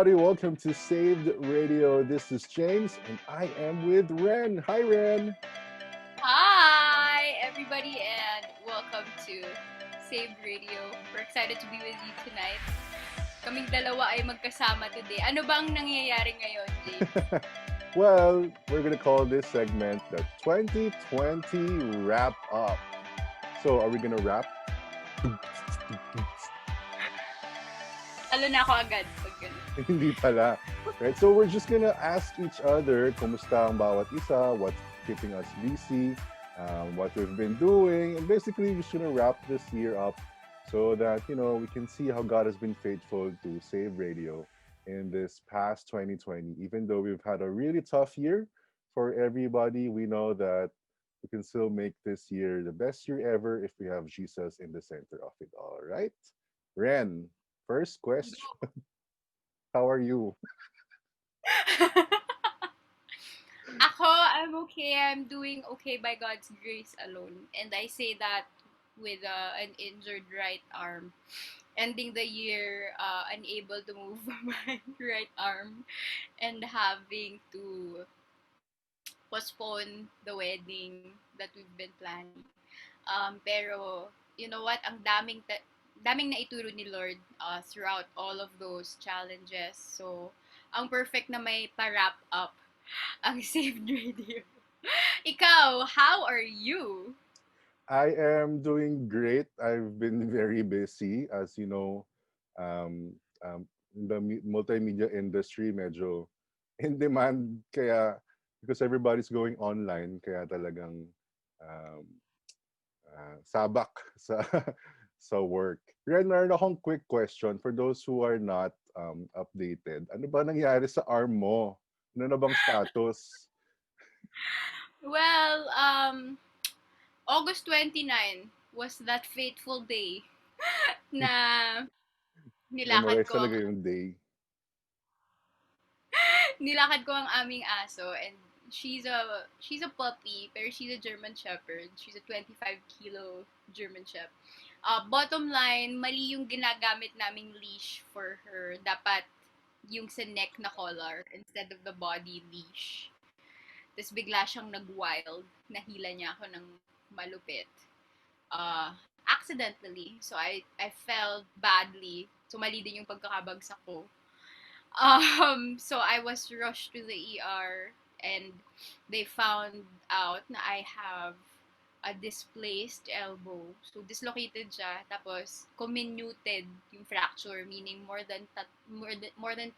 everybody. Welcome to Saved Radio. This is James, and I am with Ren. Hi, Ren. Hi, everybody, and welcome to Saved Radio. We're excited to be with you tonight. Kaming dalawa ay magkasama today. Ano bang nangyayari ngayon, James? Well, we're going to call this segment the 2020 Wrap Up. So, are we going to wrap? Talo na ako agad pag ganun. Hindi pala. Right? So, we're just going to ask each other kumusta ang bawat isa, what's keeping us busy, what we've been doing, and basically, we're just going to wrap this year up so that, we can see how God has been faithful to Save Radio in this past 2020. Even though we've had a really tough year for everybody, we know that we can still make this year the best year ever if we have Jesus in the center of it all, right? Ren, first question. How are you? Ako, I'm okay. I'm doing okay by God's grace alone. And I say that with an injured right arm. Ending the year unable to move my right arm and having to postpone the wedding that we've been planning. Pero, you know what? Daming naituro ni Lord throughout all of those challenges. So, ang perfect na may pa-wrap up ang Saved Radio. Ikaw, how are you? I am doing great. I've been very busy, as you know. Um, in the multimedia industry, medyo in demand. Kaya, because everybody's going online, kaya talagang um, sabak sa sa work. Ren, meron akong quick question for those who are not updated. Ano ba nangyari sa arm mo? Ano na bang status? Well, August 29 was that fateful day na nilakad Memorize ko talaga yung day. nilakad ko ang aming aso, and she's a puppy, pero she's a German Shepherd. She's a 25 kilo German Shepherd. Bottom line, mali yung ginagamit naming leash for her. Dapat yung sa neck na collar instead of the body leash. Tapos bigla siyang nag-wild. Nahila niya ako ng malupit. Accidentally. So I fell badly. So mali din yung pagkakabagsak ko. So I was rushed to the ER, and they found out na I have a displaced elbow. So dislocated siya, tapos comminuted yung fracture, meaning more than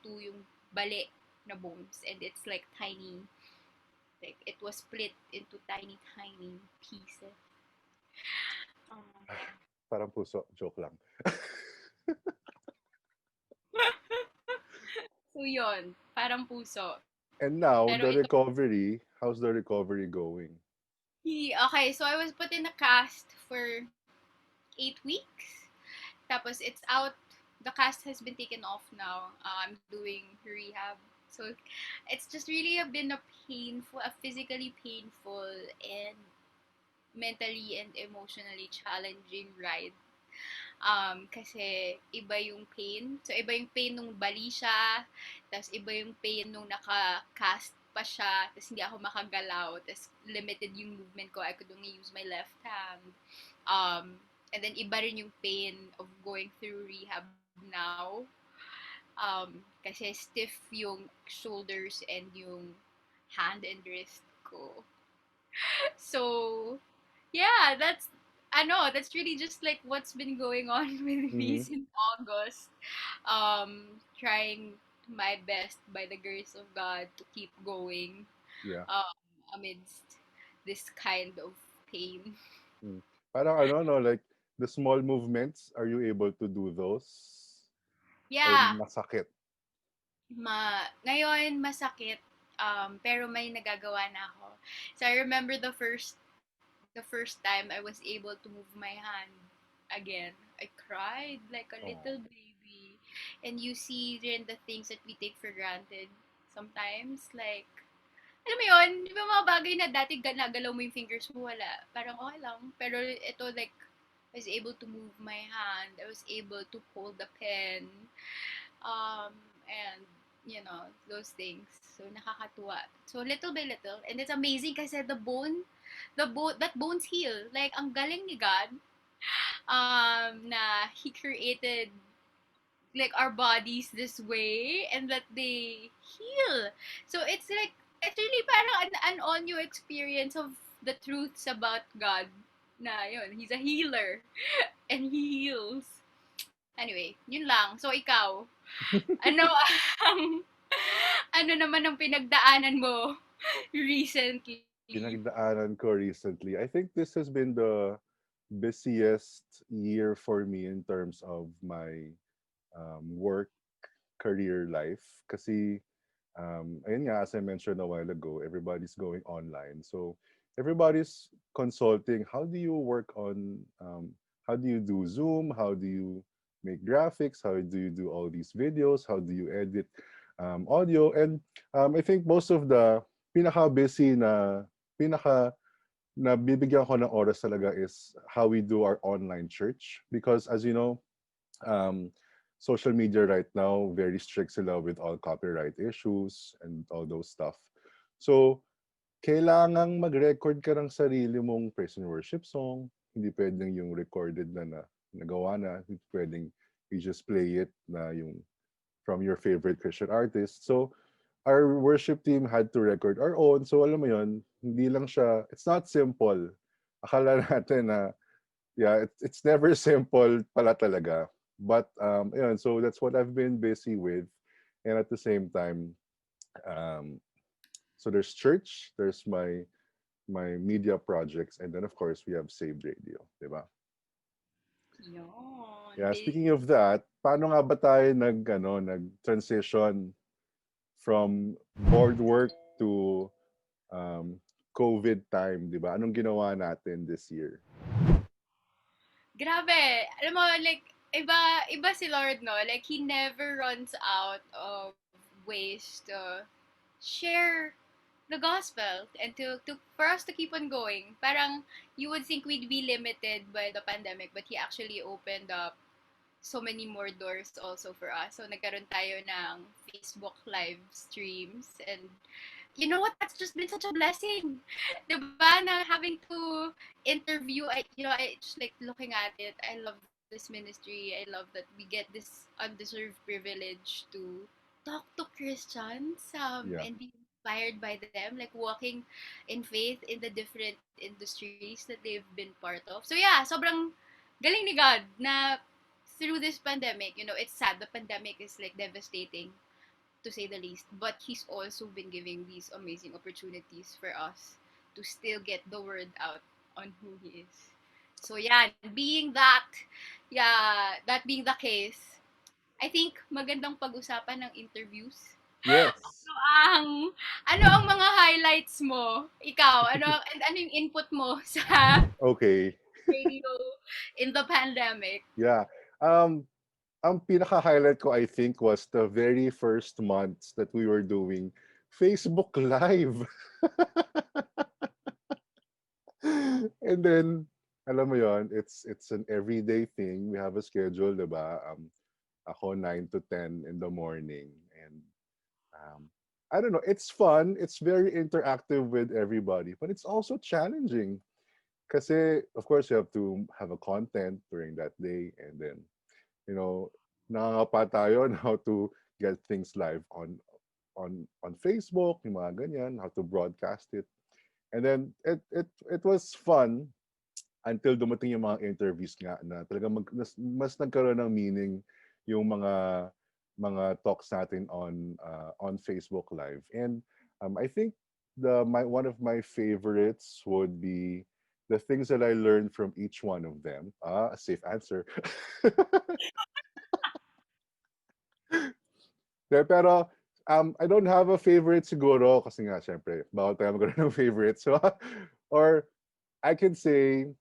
two yung bali na bones, and it's like tiny, like it was split into tiny pieces. Parang puso. Joke lang. So yon, parang puso. And now, Pero the ito, recovery, how's the recovery going? okay, so I was put in a cast for 8 weeks. Tapos it's out. The cast has been taken off now. I'm doing rehab. So it's just really been a physically painful and mentally and emotionally challenging ride. Kasi iba yung pain. So iba yung pain nung bali siya, tapos iba yung pain nung naka-cast pa siya, tapos hindi ako makagalaw, tapos limited yung movement ko. I could only use my left hand. And then iba rin yung pain of going through rehab now. Kasi stiff yung shoulders and yung hand and wrist ko. So, yeah, that's really just like what's been going on with me Mm-hmm. since August. Trying my best by the grace of God to keep going Yeah. amidst this kind of pain. Mm. Parang ano, no, like, the small movements, are you able to do those? Or Yeah, masakit? ngayon masakit, pero may nagagawa na ako. So I remember the first time I was able to move my hand again. I cried like a Oh. little baby. And you see rin the things that we take for granted sometimes. Like, alam mo yun, di ba mga bagay na dati nagalaw mo yung fingers mo, wala. Parang okay lang. Pero ito, like, I was able to move my hand. I was able to hold the pen. And those things. So nakakatuwa. So little by little, and it's amazing kasi that bones heal. Like ang galing ni God, na He created like our bodies this way and that they heal. So it's really parang an on new experience of the truths about God. Na yun, He's a healer and He heals. Anyway, yun lang. So ikaw, ano ang ano naman ang pinagdaanan mo recently? Pinagdaanan ko recently. I think this has been the busiest year for me in terms of my work career life. Kasi, ayun nga, as I mentioned a while ago, everybody's going online. So, everybody's consulting. How do you work on, how do you do Zoom? How do you make graphics? How do you do all these videos? How do you edit audio? And I think most of the pinaka-busy pinaka na bibigyan ko ng oras talaga is how we do our online church. Because as you know, um, social media right now, very strict sila with all copyright issues and all those stuff. So, kailangang mag-record ka ng sarili mong praise and worship song. Hindi pwedeng yung recorded na nagawa na. Hindi pwedeng you just play it na yung from your favorite Christian artist. So, our worship team had to record our own. So, alam mo yon, hindi lang siya, it's not simple. Akala natin na yeah, it's never simple pala talaga. But yun, so that's what I've been busy with. And at the same time, um, so there's church, there's my media projects, and then of course we have Save Radio, diba? Yun. Yeah, speaking of that, paano nga ba tayo nag-transition from board work to um, COVID time, diba? Anong ginawa natin this year? Grabe. Alam mo, like, iba si Lord, no? Like, He never runs out of ways to share the gospel and for us to keep on going. Parang, you would think we'd be limited by the pandemic, but He actually opened up so many more doors also for us. So, nagkaroon tayo ng Facebook live streams. And you know what? That's just been such a blessing. Diba? Na having to interview, I just like looking at it. I love this ministry. I love that we get this undeserved privilege to talk to Christians Yeah. and be inspired by them, like walking in faith in the different industries that they've been part of. So yeah, sobrang galing ni God na through this pandemic, it's sad. The pandemic is like devastating to say the least. But He's also been giving these amazing opportunities for us to still get the word out on who He is. So yeah, that being the case, I think magandang pag-usapan ng interviews. Yes. Ang ano ang mga highlights mo? Ikaw, ano yung input mo sa Okay. radio in the pandemic? Yeah. Um, ang pinaka-highlight ko, I think, was the very first months that we were doing Facebook Live. And then, alam mo yon, it's an everyday thing. We have a schedule, diba? Ako 9 to 10 in the morning. And I don't know, it's fun. It's very interactive with everybody. But it's also challenging. Kasi, of course, you have to have a content during that day. And then, nakangapa tayo on how to get things live on Facebook, yung mga ganyan, how to broadcast it. And then it was fun until dumating yung mga interviews nga na talaga mas nagkaroon ng meaning yung mga talks natin on Facebook Live. And I think one of my favorites would be the things that I learned from each one of them. A safe answer. Pero I don't have a favorite siguro kasi nga syempre bawal tayo magkaroon ng favorite. So or I can say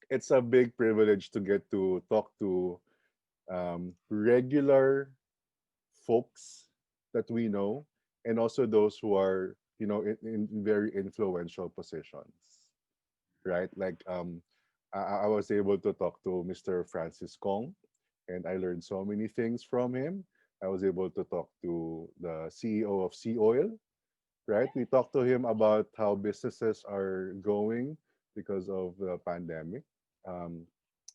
it's a big privilege to get to talk to regular folks that we know and also those who are in very influential positions, right? Like I was able to talk to Mr. Francis Kong and I learned so many things from him. I was able to talk to the CEO of Sea Oil, right? We talked to him about how businesses are going because of the pandemic. Um,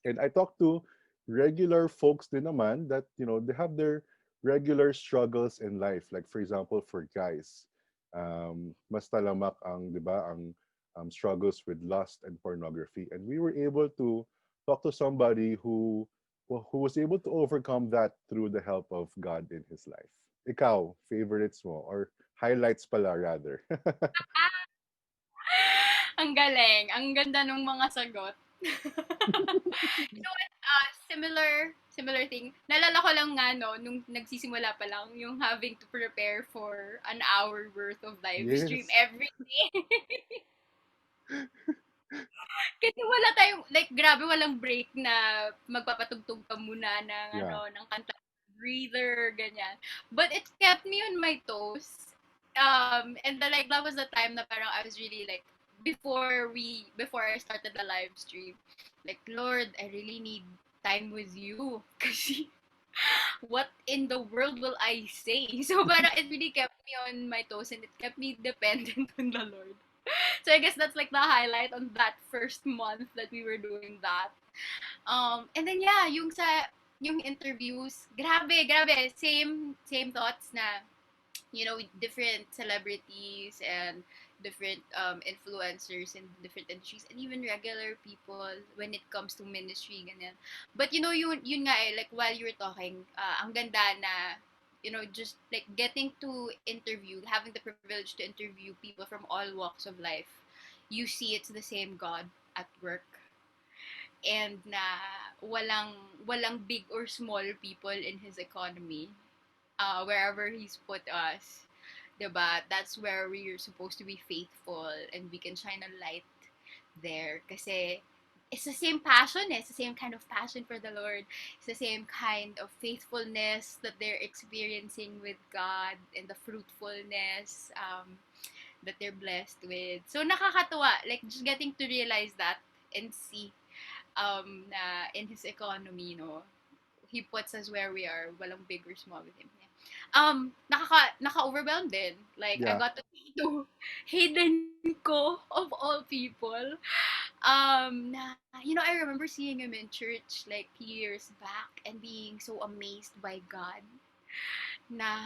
and I talked to regular folks din naman that, they have their regular struggles in life. Like for example, for guys, mas talamak ang, di ba, ang struggles with lust and pornography. And we were able to talk to somebody who was able to overcome that through the help of God in his life. Ikaw, favorites mo or highlights pala rather. Ang galing. Ang ganda ng mga sagot. You know what? Similar thing. Naalala ko lang nga, no, nung nagsisimula pa lang, yung having to prepare for an hour worth of live stream Yes. every day. Kasi wala tayong, like, grabe, walang break na magpapatugtog ka muna ng, Yeah. ng kanta, breather, ganyan. But it kept me on my toes. And like, that was the time na parang I was really like, before I started the live stream, like, Lord, I really need time with you. Kasi, what in the world will I say? So, parang it really kept me on my toes and it kept me dependent on the Lord. So I guess that's like the highlight on that first month that we were doing that. And then yeah, yung interviews, grabe, same thoughts na, different celebrities and different influencers in different industries and even regular people when it comes to ministry ganyan. But yun nga like while you were talking, ang ganda na just like getting to interview, having the privilege to interview people from all walks of life. You see it's the same God at work and na walang big or small people in his economy, wherever he's put us. Diba? That's where we're supposed to be faithful and we can shine a light there. Kasi it's the same passion, it's the same kind of passion for the Lord. It's the same kind of faithfulness that they're experiencing with God and the fruitfulness that they're blessed with. So nakakatuwa, like just getting to realize that and see na in his economy, he puts us where we are. Walang big or small with him. Yeah. Naka-overwhelmed din. Like, I Yeah. got to talk to Hayden ko, of all people. I remember seeing him in church like years back and being so amazed by God na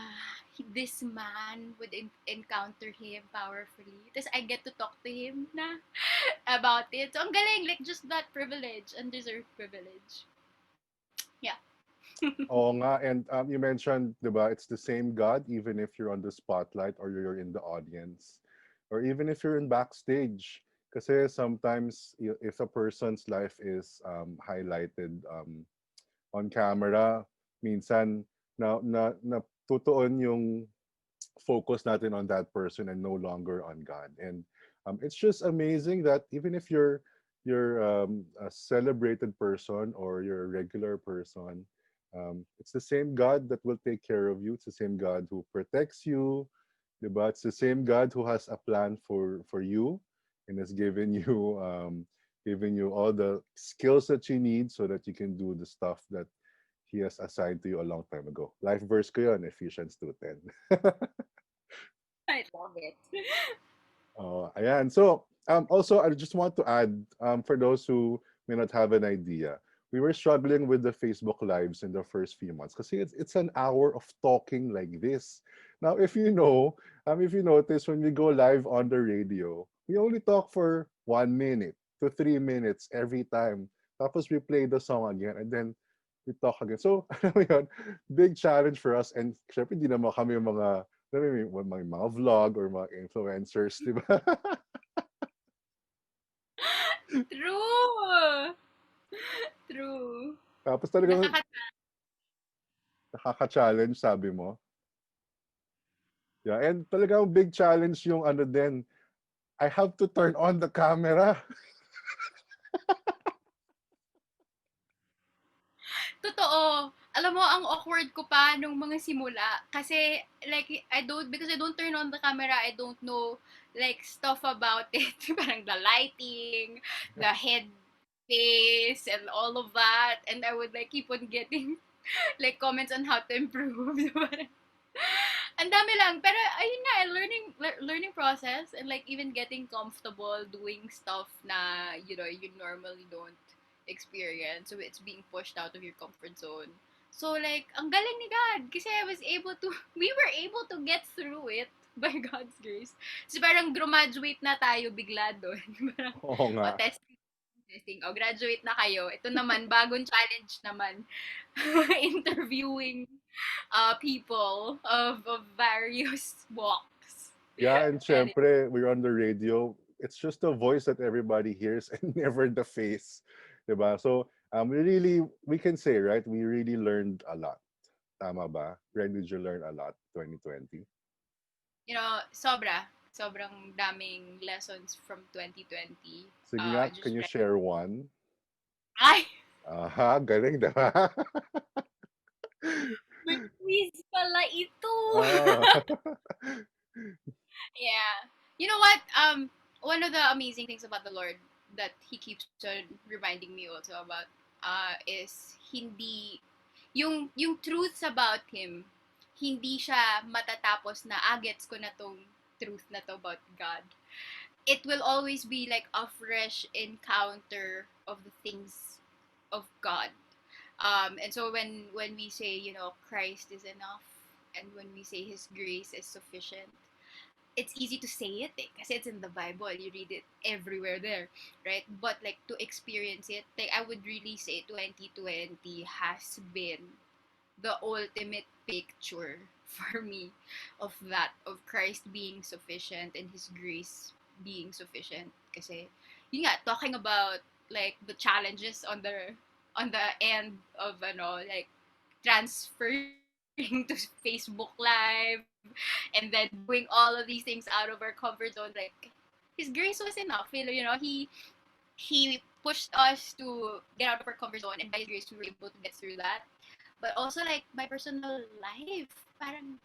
this man would encounter him powerfully. Tapos I get to talk to him na about it. So, ang galing. Like, just that privilege, undeserved privilege. Yeah. Oo nga, and you mentioned, 'di ba, it's the same God even if you're on the spotlight or you're in the audience or even if you're in backstage. Kasi sometimes if a person's life is highlighted on camera, minsan na tutuon yung focus natin on that person and no longer on God. And it's just amazing that even if you're a celebrated person or you're a regular person, it's the same God that will take care of you. It's the same God who protects you, diba? It's the same God who has a plan for you and has given you all the skills that you need so that you can do the stuff that He has assigned to you a long time ago. Life verse ko yun, Ephesians 2:10. I love it. Oh, ayan. So, also, I just want to add, for those who may not have an idea, we were struggling with the Facebook Lives in the first few months because it's an hour of talking like this. Now, if you notice, when we go live on the radio, we only talk for 1 minute to 3 minutes every time. Tapos we play the song again and then we talk again. So, alam mo yun, big challenge for us. And syempre, hindi naman kami mga vlog or mga influencers, di ba? True. True. Tapos talagang Nakaka nakaka-challenge, sabi mo. Yeah, and talagang big challenge yung ano din. I have to turn on the camera. Totoo. Alam mo, ang awkward ko pa nung mga simula. Kasi, like, because I don't turn on the camera, I don't know, like, stuff about it. Parang the lighting, the head face, and all of that. And I would, like, keep on getting like comments on how to improve. Ang dami lang. Pero ayun nga, learning process and like even getting comfortable doing stuff na, you normally don't experience. So it's being pushed out of your comfort zone. So like, ang galing ni God. Kasi we were able to get through it by God's grace. So parang graduate na tayo bigla doon. Parang, Oo nga. testing. O, graduate na kayo. Ito naman, bagong challenge naman. Interviewing people of various walks. Yeah, and And syempre, we're on the radio. It's just the voice that everybody hears and never the face. Diba? So, we can say, right, we really learned a lot. Tama ba? When did you learn a lot, 2020? sobrang daming lessons from 2020. Sige nga, can Just you like, share one? ay, Aha, galing, diba? may quiz pala ito. Ah. Yeah. You know what? One of the amazing things about the Lord that He keeps on reminding me also about is yung truths about Him, hindi siya matatapos na gets ko na tong truth na to about God. It will always be like a fresh encounter of the things of God. And so when we say, Christ is enough, and when we say His grace is sufficient, it's easy to say it because it's in the Bible. You read it everywhere there, right? But like to experience it, like I would really say 2020 has been the ultimate picture for me of that, of Christ being sufficient and His grace being sufficient. Kasi yun nga, talking about like the challenges on the end of like transferring to Facebook Live and then doing all of these things out of our comfort zone, like His grace was enough. He pushed us to get out of our comfort zone, and by His grace we were able to get through that. But also like my personal life, parang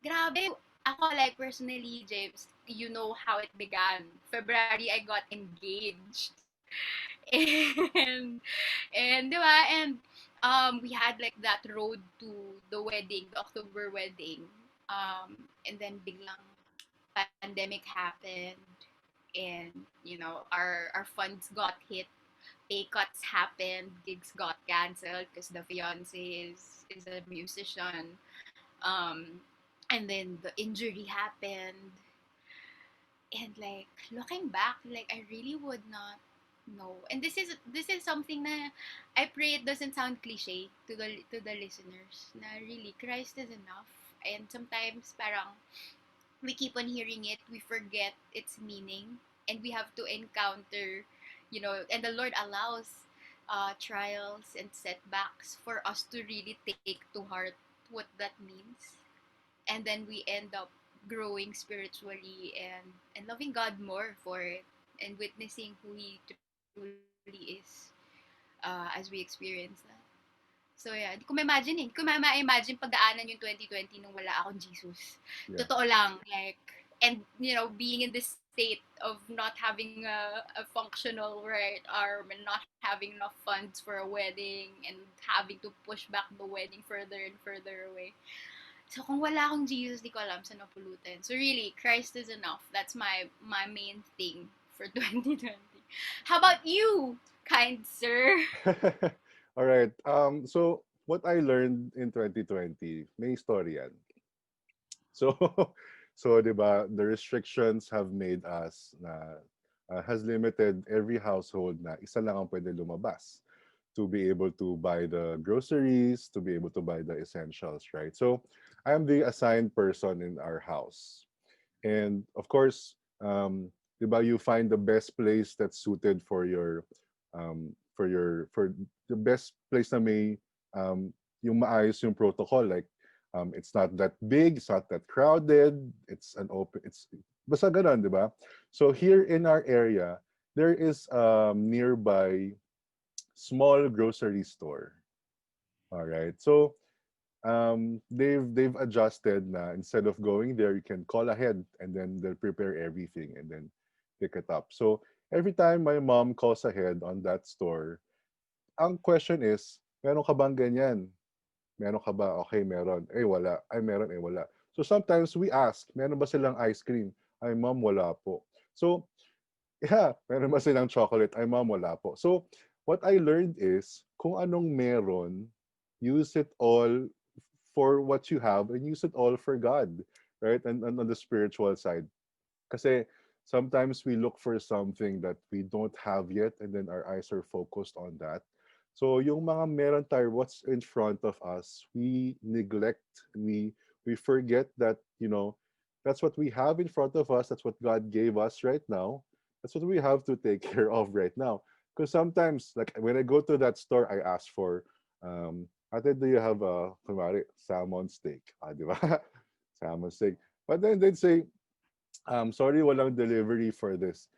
grabe. Ako like personally, James, you know how it began. February I got engaged. And di ba? And we had like that road to the wedding, the October wedding. And then biglang pandemic happened, and our funds got hit, pay cuts happened, gigs got canceled because the fiance is a musician. Um, and then the injury happened, and like looking back, like I really would not know. And this is something na I pray it doesn't sound cliche to the listeners. Na really Christ is enough. And sometimes parang we keep on hearing it, we forget its meaning, and we have to encounter, and the Lord allows trials and setbacks for us to really take to heart what that means. And then we end up growing spiritually and loving God more for it, and witnessing who He truly is as we experience that. So yeah, hindi ko ma-imagine eh. Hindi ko ma-imagine pagdaanan yung 2020 nung wala akong Jesus. Yeah. Totoo lang, like, and being in this state of not having a functional right arm and not having enough funds for a wedding and having to push back the wedding further and further away. So kung wala akong Jesus, di ko alam saan napulutin. So really, Christ is enough. That's my main thing for 2020. How about you, kind sir? All right. So what I learned in 2020, may story yan. So, so 'di ba, the restrictions have made us na has limited every household na isa lang ang pwede lumabas to be able to buy the groceries, to be able to buy the essentials, right? So, I am the assigned person in our house. And of course, 'di ba, you find the best place that's suited for the best place na may yung maayos yung protocol, like it's not that big, it's not that crowded, it's an open, it's basta ganun, 'di ba? So here in our area, there is nearby small grocery store. All right. So they've adjusted na instead of going there, you can call ahead and then they'll prepare everything and then pick it up. So every time my mom calls ahead on that store, ang question is, meron ka bang ganyan? Meron ka ba? Okay, meron. Eh, wala. Ay, meron. Eh, wala. So sometimes we ask, meron ba silang ice cream? Ay, ma'am, wala po. So, yeah, meron ba silang chocolate? Ay, ma'am, wala po. So, what I learned is, kung anong meron, use it all for what you have and use it all for God, right? And on the spiritual side. Kasi sometimes we look for something that we don't have yet and then our eyes are focused on that. So yung mga meron tayo, what's in front of us, we neglect, we forget that, that's what we have in front of us, that's what God gave us right now. That's what we have to take care of right now. Because sometimes, like when I go to that store, I ask for, Ate, do you have a, kumari, salmon steak? Ah, di ba? Salmon steak. But then they'd say, sorry, walang delivery for this.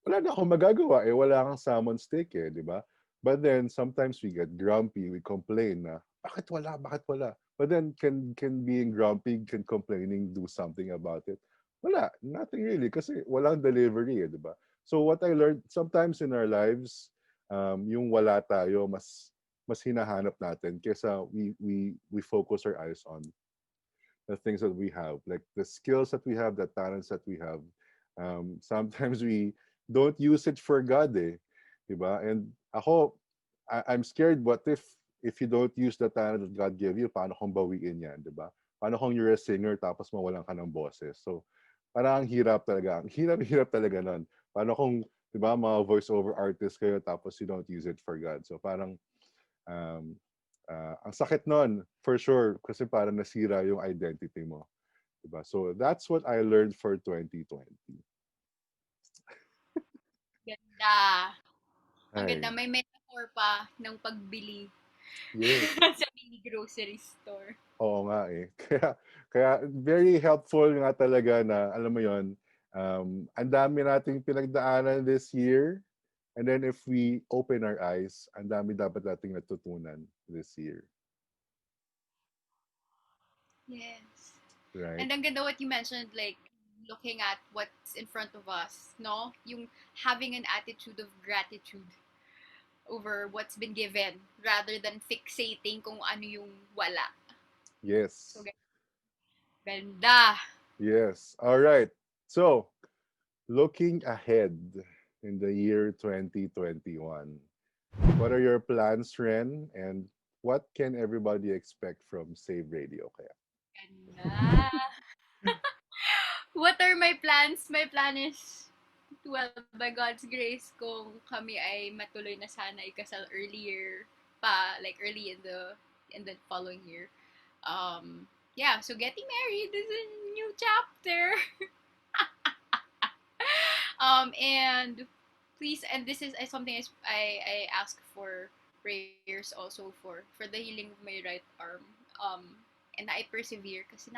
Wala na akong magagawa eh, wala kang salmon steak eh, di ba? But then sometimes we get grumpy, we complain na, bakit wala, bakit wala? But then can being grumpy, can complaining do something about it? Wala, nothing really kasi walang delivery eh, di ba? So what I learned, sometimes in our lives, yung wala tayo, mas hinahanap natin kesa we focus our eyes on the things that we have, like the skills that we have, the talents that we have. Sometimes we don't use it for God, eh, diba? And ako, I'm scared. What if you don't use the talent that God gave you? Paano kung bawiin yan, diba? Paano kung you're a singer tapos mawalan ka ng boses? So, parang ang hirap talaga. Ang hirap talaga nun. Paano kung, diba, mga voice-over artist kayo tapos you don't use it for God? So, parang Um, ang sakit nun, for sure, kasi parang nasira yung identity mo. Diba? So that's what I learned for 2020. Ganda. Ang ganda. Ay, May metaphor pa ng pagbili yes. sa mini grocery store. Oo nga eh. Kaya very helpful nga talaga na, alam mo yon, ang dami nating pinagdaanan this year. And then if we open our eyes, ang dami dapat nating natutunan this year. Yes. Right? And ang ganda what you mentioned, like, looking at what's in front of us, no? Yung having an attitude of gratitude over what's been given rather than fixating kung ano yung wala. So, Yes. ganda. Yes. All right. So, looking ahead in the year 2021, what are your plans, Ren? And what can everybody expect from Save Radio kaya? Ganda. What are my plans? My plan is, well, by God's grace, kung kami ay matuloy na sana ikasal earlier pa, like early in the following year. Yeah, so getting married is a new chapter. And please, and this is something I ask for prayers also for the healing of my right arm. And I persevere kasi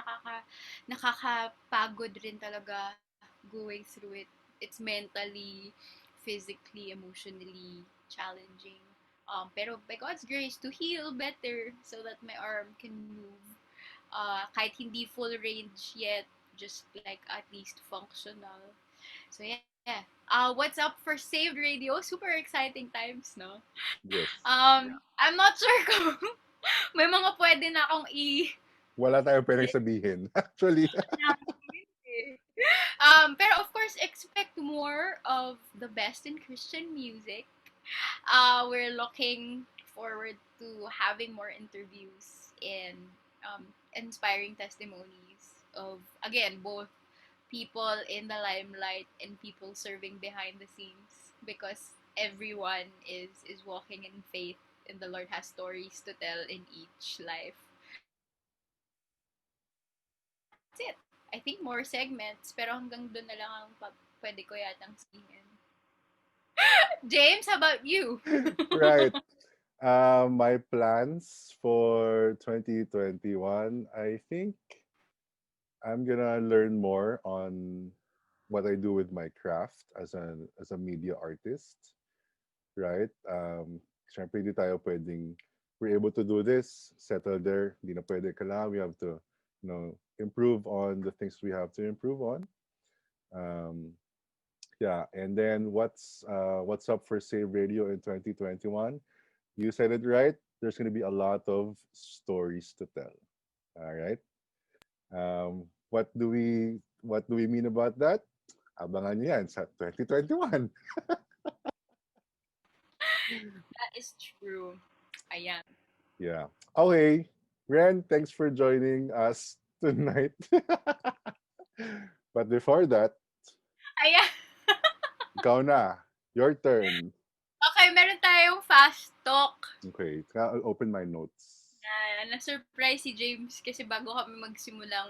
nakakapagod rin talaga going through it. It's mentally, physically, emotionally challenging. Pero by God's grace, to heal better so that my arm can move. Kahit hindi full range yet, just like at least functional. So yeah. What's up for Saved Radio? Super exciting times, no? Yes. I'm not sure kung may mga pwede na akong Wala tayong pwedeng sabihin. Actually, i-announcement eh. Pero of course, expect more of the best in Christian music. We're looking forward to having more interviews and inspiring testimonies of, again, both people in the limelight and people serving behind the scenes, because everyone is walking in faith and the Lord has stories to tell in each life. That's it. I think more segments, pero hanggang doon na lang ang pwede ko yatang sabihin. James, how about you? right. My plans for 2021, I think I'm gonna learn more on what I do with my craft as a media artist, right? Syempre hindi tayo pwedeng we're able to do this, settle there. Hindi na pwede kailangan we have to, improve on the things we have to improve on. Um, yeah, and then what's up for Save Radio in 2021? You said it right. there's going to be a lot of stories to tell. All right. What do we mean about that? Abangan niyo yan sa 2021. That is true. Ayan. Yeah. Okay. Ren, thanks for joining us tonight. But before that, Ayan. ikaw na. Your turn. Okay, meron tayong fast talk. Okay. I'll open my notes. Na-surprise si James kasi bago kami magsimulang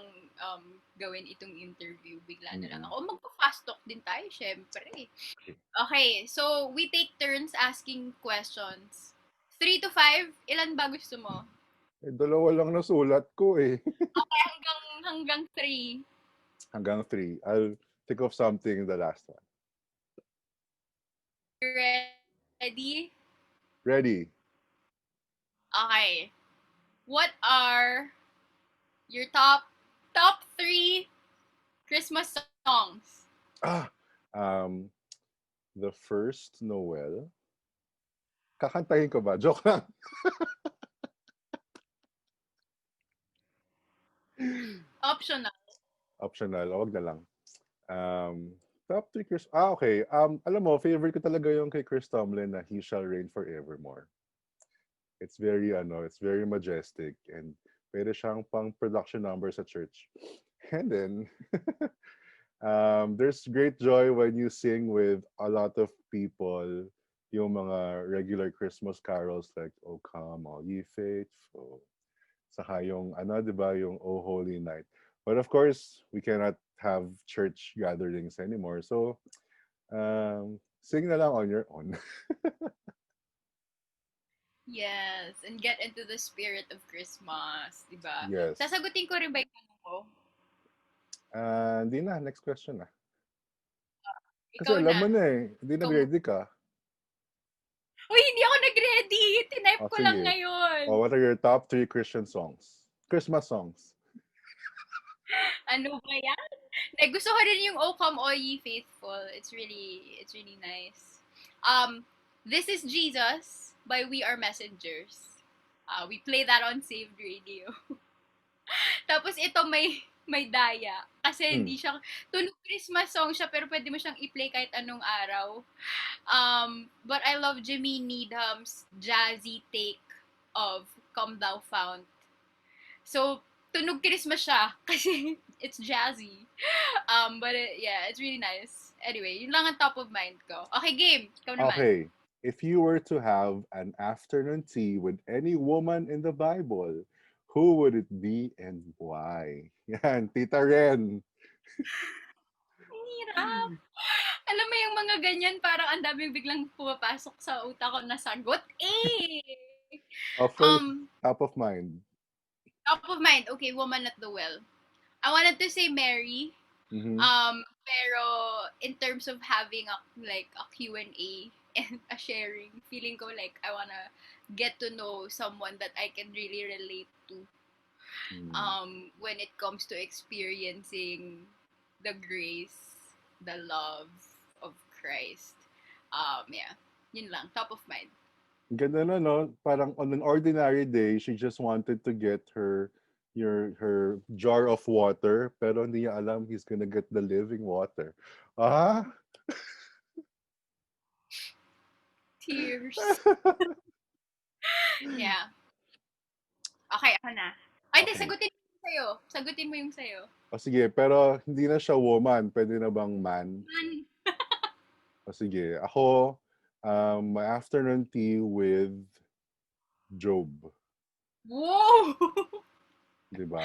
gawin itong interview, bigla na lang Mm-mm. ako, magpa-fast talk din tayo, syempre. Okay. Okay, so we take turns asking questions. 3 to 5, ilan ba gusto mo? Dalawa lang nasulat ko eh. Okay, hanggang 3. Hanggang 3. I'll think of something in the last one. You ready? Ready? Okay. What are your top 3 Christmas songs? Ah, um, the first Noel. Kakantahin ko ba? Joke lang. Optional. Optional. Wag na lang. Um, top 3 Chris. Okay. Alam mo, favorite ko talaga yung kay Chris Tomlin na He Shall Reign Forevermore. It's very majestic and pwede siyang pang production number sa church. And then, there's great joy when you sing with a lot of people yung mga regular Christmas carols like "Oh Come All Ye Faithful." Saka yung ano, 'di ba, yung "Oh Holy Night." But of course, we cannot have church gatherings anymore. So, sing na lang on your own. Yes, and get into the spirit of Christmas, 'di ba? Yes. Sasagutin ko rin ba 'yung tanong ko? Hindi na. Next question na. Kasi Ikaw alam na. mo na eh. Hindi Ikaw mo. nag-ready ka. Uy, hindi ako nag-ready. Tinype O ko lang sige. ngayon. O, what are your top 3 Christian songs? Christmas songs. Ano ba yan? Gusto ko rin yung "O Come All Ye Faithful." It's really nice. This is Jesus by We Are Messengers. We play that on Saved Radio. Tapos ito may daya. Kasi Hmm. hindi siya, tunog Christmas song siya, pero pwede mo siyang i-play kahit anong araw. But I love Jimmy Needham's jazzy take of Come Thou Fount. So, tunog Christmas siya kasi it's jazzy. But yeah, it's really nice. Anyway, yun lang ang top of mind ko. Okay, game. Ikaw naman. Okay. If you were to have an afternoon tea with any woman in the Bible, who would it be and why? Yan, Tita Ren. Ang hirap. Alam mo yung mga ganyan, parang ang daming biglang pumapasok sa utak ko na sagot. First, Um, top of mind. top of mind. Okay, Woman at the Well. I wanted to say Mary. Mm-hmm. Pero in terms of having a Q&A and a sharing, feeling ko like I wanna get to know someone that I can really relate to Mm. when it comes to experiencing the grace, the love of Christ. Yeah, yun lang, top of mind. Ganda na, no? Parang on an ordinary day, she just wanted to get her jar of water, pero hindi niya alam he's gonna get the living water. Ah? Tears. Yeah. Okay, ako na. Ay, di, Okay. sagutin mo yung sa'yo. Sagutin mo yung sa'yo. O sige, pero hindi na siya woman. Pwede na bang man? Man. O sige, ako, my afternoon tea with Job. Wow! Di ba?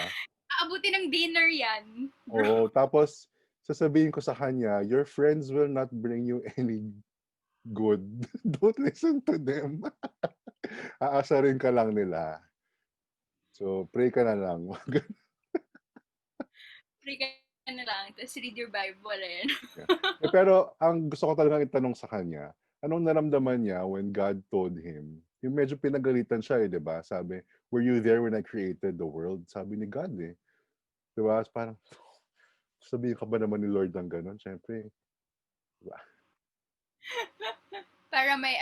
Aabuti ng dinner yan, bro. Oo, tapos sasabihin ko sa kanya, your friends will not bring you any good. Don't listen to them. Aasarin ka lang nila. So, pray ka na lang. Pray ka na lang, tapos read your Bible eh. Yeah. Pero ang gusto ko talagang itanong sa kanya, anong naramdaman niya when God told him? Yung medyo pinagalitan siya eh, di ba? Sabi, were you there when I created the world? Sabi ni God eh. Di ba? Parang, sabihin ka ba naman ni Lord ng ganun? Siyempre, di ba? Para may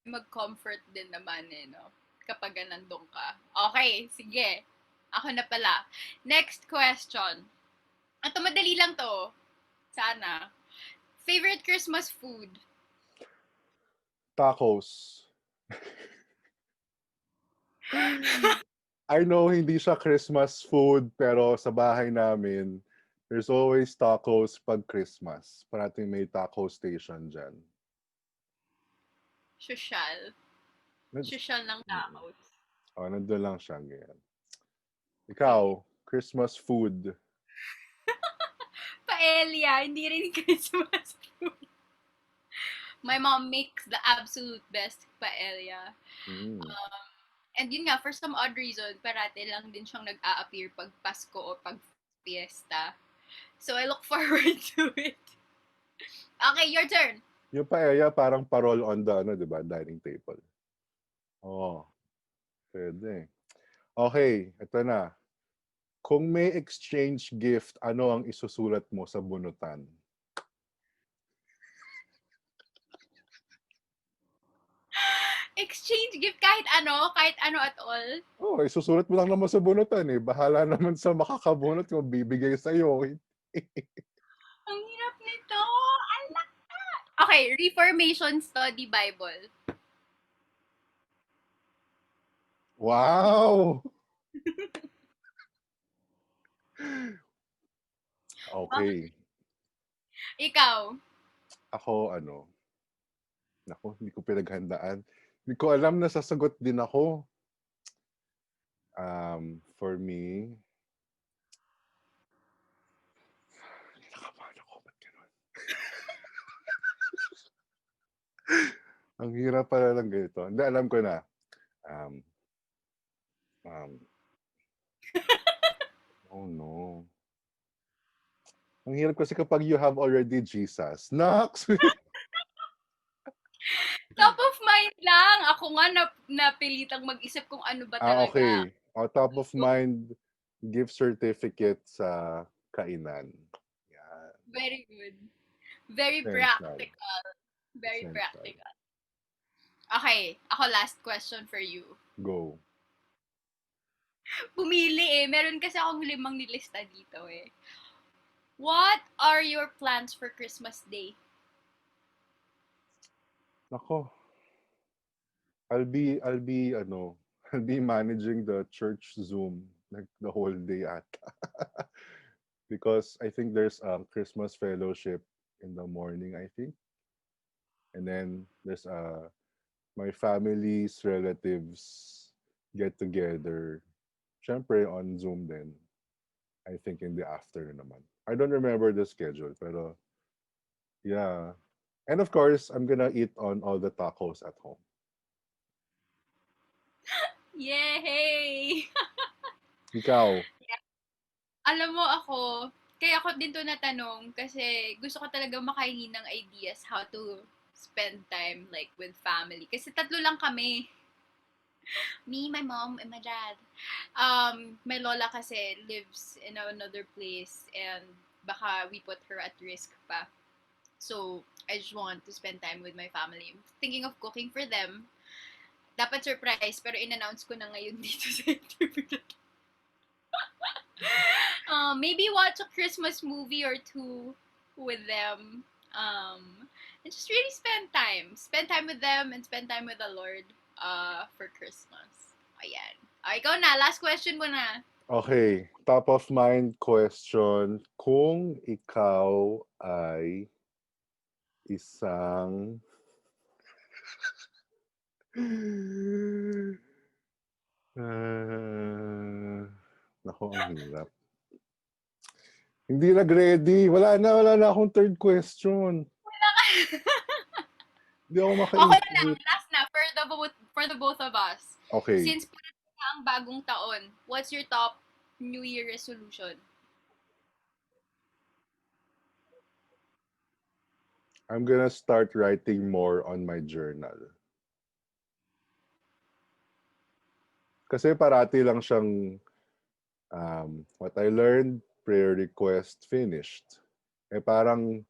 mag-comfort din naman eh, no? kapag nandun ka. Okay, sige. Ako na pala. Next question. Ito, madali lang to. Sana. Favorite Christmas food? Tacos. I know hindi siya Christmas food, pero sa bahay namin, there's always tacos pag Christmas. Parating may taco station dyan. Social. Nag- Social ng Mm. tacos. Oh, nandun lang siya ngayon. Okay. Ikaw, Christmas food. Paella, hindi rin Christmas food. My mom makes the absolute best paella. Mm. And yun nga, for some odd reason, parate lang din siyang nag-a-appear pag Pasko o pag fiesta. So I look forward to it. Okay, your turn. Yung paella, parang parol on the, ano, di ba, dining table. Oh, pwede. Okay, ito na. Kung may exchange gift, ano ang isusulat mo sa bunutan? Exchange gift kahit ano at all. Oh, isusulat mo lang naman sa bunutan eh. Bahala naman sa makakabunot kung bibigay sa'yo. Ang hirap nito. Alak. Okay, Reformation Study Bible. Wow! Bakit? Okay. Ikaw. Ako, ano, naku, hindi ko pinaghandaan. Hindi ko alam na sasagot din ako. For me, nakabahan ako. Ba't ganun? Ang hirap pala lang ganito. Hindi, alam ko na. Um, um, oh no. Ang hirap kasi kapag you have already Jesus. Nox! Top of mind lang. Ako nga napilitang mag-isip kung ano ba talaga. Okay. Top of So, mind, gift certificate sa kainan. Yan. very good. Very Essential. practical. Very Essential. practical. Okay, ako last question for you. Go. Pumili eh. Meron kasi akong 5 nilista dito eh. What are your plans for Christmas Day? Nako, ano, I'll be managing the church Zoom like the whole day ata. Because I think there's a Christmas fellowship in the morning, I think. And then there's my family's relatives get together. Syempre on Zoom then. I think in the afternoon naman. I don't remember the schedule, pero yeah. And of course, I'm gonna eat on all the tacos at home. Yay! Ikaw, Alam mo ako, kaya ako din to natanong kasi gusto ko talaga makahingi ng ideas how to spend time like with family. Kasi tatlo lang kami. Me, my mom, and my dad. My lola kasi lives in another place and baka we put her at risk pa. So, I just want to spend time with my family. Thinking of cooking for them. Dapat surprise, pero in-announce ko na ngayon dito sa interview. Maybe watch a Christmas movie or two with them. And just really spend time. Spend time with them and spend time with the Lord for Christmas. Ayan. Ikaw na. Last question mo na. okay, top of mind question, kung ikaw ay isang ah, naku, ang hirap. Hindi nag-ready. Wala na akong third question. Hindi ako Okay na lang. makaisip. Last na. For the both of us. Okay, Since parating na ang bagong taon, what's your top New Year resolution? I'm gonna start writing more on my journal. Kasi parati lang siyang what I learned, prayer request, finished. Eh parang,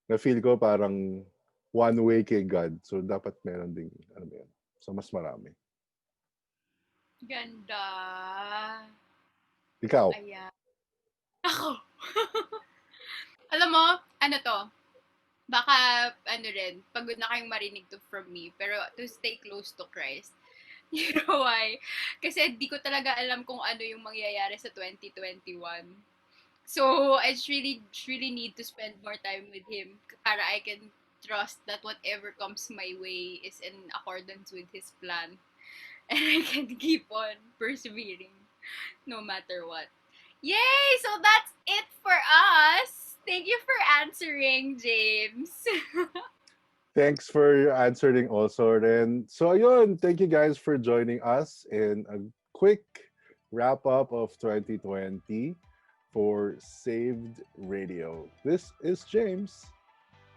na-feel ko parang one way kay God. So dapat meron ding, ano ba yun? So mas marami. Ganda. Ikaw. Ayan. Ako. Alam mo, ano to? Baka, ano rin, pagod na kayong marinig to from me. Pero to stay close to Christ. You know why? Kasi di ko talaga alam kung ano yung mangyayari sa 2021. So, I just really need to spend more time with Him para I can trust that whatever comes my way is in accordance with His plan. And I can keep on persevering no matter what. Yay! So that's it for us. Thank you for answering, James. Thanks for answering also, Ren. So, ayun, thank you guys for joining us in a quick wrap up of 2020 for Saved Radio. This is James.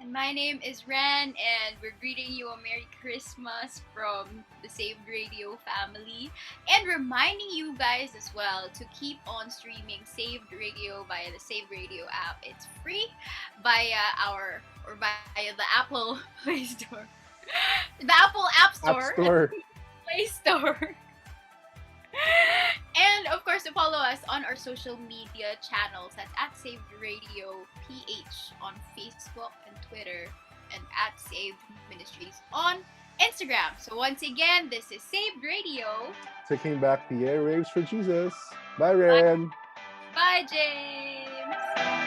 And my name is Ren, and we're greeting you a Merry Christmas from the Saved Radio family. And reminding you guys as well to keep on streaming Saved Radio via the Saved Radio app. It's free via via the Apple Play Store. The Apple App App Store and Store. Play Store. And of course, to follow us on our social media channels. That's at Saved Radio PH on Facebook and Twitter, and at Saved Ministries on Instagram. So once again, this is Saved Radio. Taking back the airwaves for Jesus. Bye, Bye, Ren. bye, James.